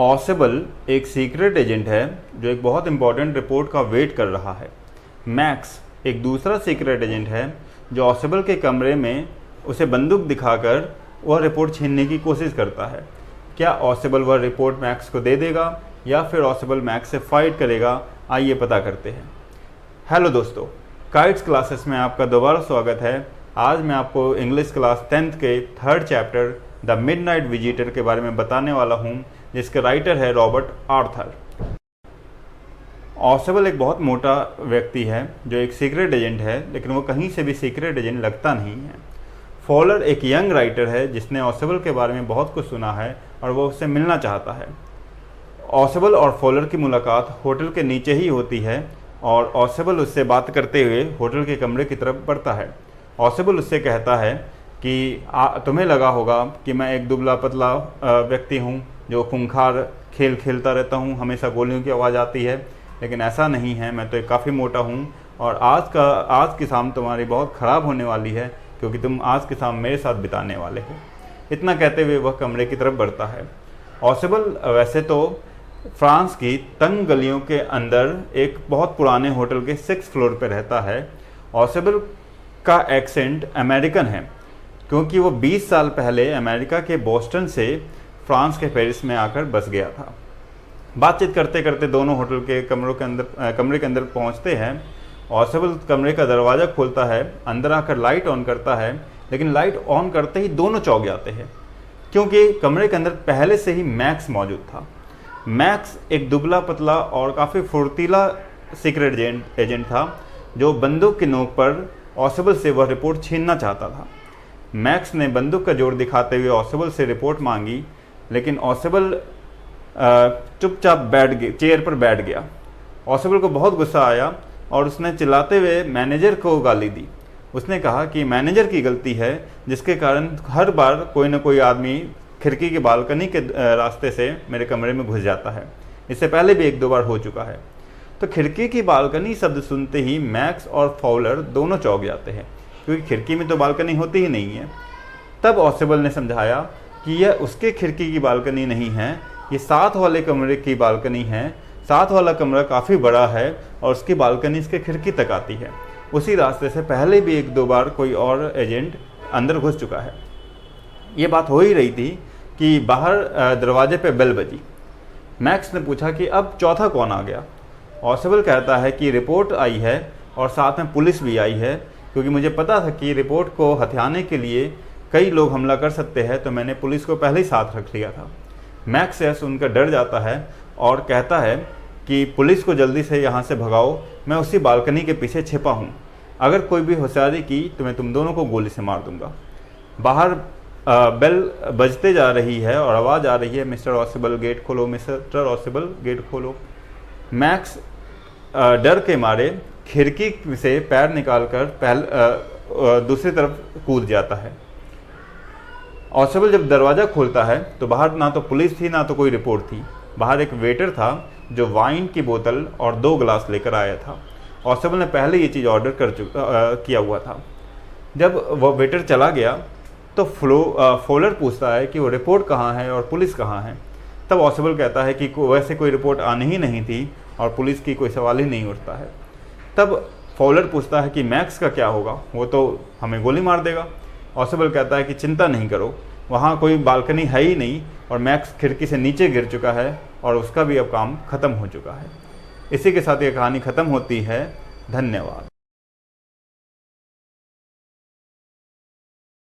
Ausable एक secret agent है जो एक बहुत इंपॉर्टेंट रिपोर्ट का वेट कर रहा है। मैक्स एक दूसरा सीक्रेट एजेंट है जो ऑसेबल के कमरे में उसे बंदूक दिखाकर वह रिपोर्ट छीनने की कोशिश करता है। क्या ऑसेबल वह रिपोर्ट मैक्स को दे देगा या फिर ऑसेबल मैक्स से फाइट करेगा? आइए पता करते हैं। हेलो दोस्तों, काइट्स क्लासेस में आपका दोबारा स्वागत है। आज मैं आपको इंग्लिश क्लास 10th के third chapter the midnight visitor के बारे में बताने वाला हूँ, जिसके राइटर है रॉबर्ट आर्थर। ऑसेबल एक बहुत मोटा व्यक्ति है जो एक सीक्रेट एजेंट है, लेकिन वो कहीं से भी सीक्रेट एजेंट लगता नहीं है। फॉलर एक यंग राइटर है जिसने ऑसेबल के बारे में बहुत कुछ सुना है और वो उससे मिलना चाहता है। ऑसेबल और फॉलर की मुलाकात होटल के नीचे ही होती है और ऑसेबल उससे बात करते हुए होटल के कमरे की तरफ बढ़ता है। ऑसेबल उससे कहता है कि तुम्हें लगा होगा कि मैं एक दुबला पतला व्यक्ति हूँ जो खूंखार खेल खेलता रहता हूँ, हमेशा गोलियों की आवाज़ आती है, लेकिन ऐसा नहीं है। मैं तो एक काफ़ी मोटा हूँ और आज की शाम तुम्हारी बहुत ख़राब होने वाली है क्योंकि तुम आज की शाम मेरे साथ बिताने वाले हो। इतना कहते हुए वह कमरे की तरफ बढ़ता है। ऑसेबल वैसे तो फ्रांस की तंग गलियों के अंदर एक बहुत पुराने होटल के 6th फ्लोर पर रहता है। ऑसेबल का एक्सेंट अमेरिकन है क्योंकि वो 20 साल पहले अमेरिका के बोस्टन से फ्रांस के पेरिस में आकर बस गया था। बातचीत करते करते दोनों होटल के कमरे के अंदर पहुंचते हैं। ऑसेबल कमरे का दरवाज़ा खोलता है, अंदर आकर लाइट ऑन करता है, लेकिन लाइट ऑन करते ही दोनों चौंक जाते हैं क्योंकि कमरे के अंदर पहले से ही मैक्स मौजूद था। मैक्स एक दुबला पतला और काफ़ी फुर्तीला सीक्रेट एजेंट था जो बंदूक की नोक पर ऑसेबल से वह रिपोर्ट छीनना चाहता था। मैक्स ने बंदूक का जोर दिखाते हुए ऑसेबल से रिपोर्ट मांगी, लेकिन ऑसेबल चुपचाप चेयर पर बैठ गया। ऑसेबल को बहुत गुस्सा आया और उसने चिल्लाते हुए मैनेजर को गाली दी। उसने कहा कि मैनेजर की गलती है जिसके कारण हर बार कोई ना कोई आदमी खिड़की की बालकनी के रास्ते से मेरे कमरे में घुस जाता है। इससे पहले भी 1-2 बार हो चुका है। तो खिड़की की बालकनी शब्द सुनते ही मैक्स और फॉलर दोनों चौंक जाते हैं क्योंकि खिड़की में तो बालकनी होती ही नहीं है। तब ऑसेबल ने समझाया कि यह उसके खिड़की की बालकनी नहीं है, ये साथ वाले कमरे की बालकनी है। साथ वाला कमरा काफ़ी बड़ा है और उसकी बालकनी इसके खिड़की तक आती है। उसी रास्ते से पहले भी 1-2 बार कोई और एजेंट अंदर घुस चुका है। ये बात हो ही रही थी कि बाहर दरवाजे पे बेल बजी। मैक्स ने पूछा कि अब चौथा कौन आ गया? ऑसेबल कहता है कि रिपोर्ट आई है और साथ में पुलिस भी आई है क्योंकि मुझे पता था कि रिपोर्ट को हथियाने के लिए कई लोग हमला कर सकते हैं, तो मैंने पुलिस को पहले ही साथ रख लिया था। मैक्स यह सुनकर डर जाता है और कहता है कि पुलिस को जल्दी से यहाँ से भगाओ, मैं उसी बालकनी के पीछे छिपा हूँ। अगर कोई भी होशियारी की तो मैं तुम दोनों को गोली से मार दूंगा। बाहर बेल बजते जा रही है और आवाज़ आ रही है, मिस्टर ऑसेबल गेट खोलो, मिस्टर ऑसेबल गेट खोलो। मैक्स डर के मारे खिड़की से पैर निकालकर दूसरी तरफ कूद जाता है। ऑसेबल जब दरवाज़ा खोलता है तो बाहर ना तो पुलिस थी ना तो कोई रिपोर्ट थी। बाहर एक वेटर था जो वाइन की बोतल और 2 गिलास लेकर आया था। ऑसेबल ने पहले ये चीज़ ऑर्डर किया हुआ था। जब वह वेटर चला गया तो फॉलर पूछता है कि वो रिपोर्ट कहाँ है और पुलिस कहाँ है। तब ऑसेबल कहता है कि वैसे कोई रिपोर्ट आनी ही नहीं थी और पुलिस की कोई सवाल ही नहीं उठता है। तब फॉलर पूछता है कि मैक्स का क्या होगा, वो तो हमें गोली मार देगा। ऑसेबल कहता है कि चिंता नहीं करो, वहाँ कोई बालकनी है ही नहीं और मैक्स खिड़की से नीचे गिर चुका है और उसका भी अब काम ख़त्म हो चुका है। इसी के साथ ये कहानी ख़त्म होती है। धन्यवाद।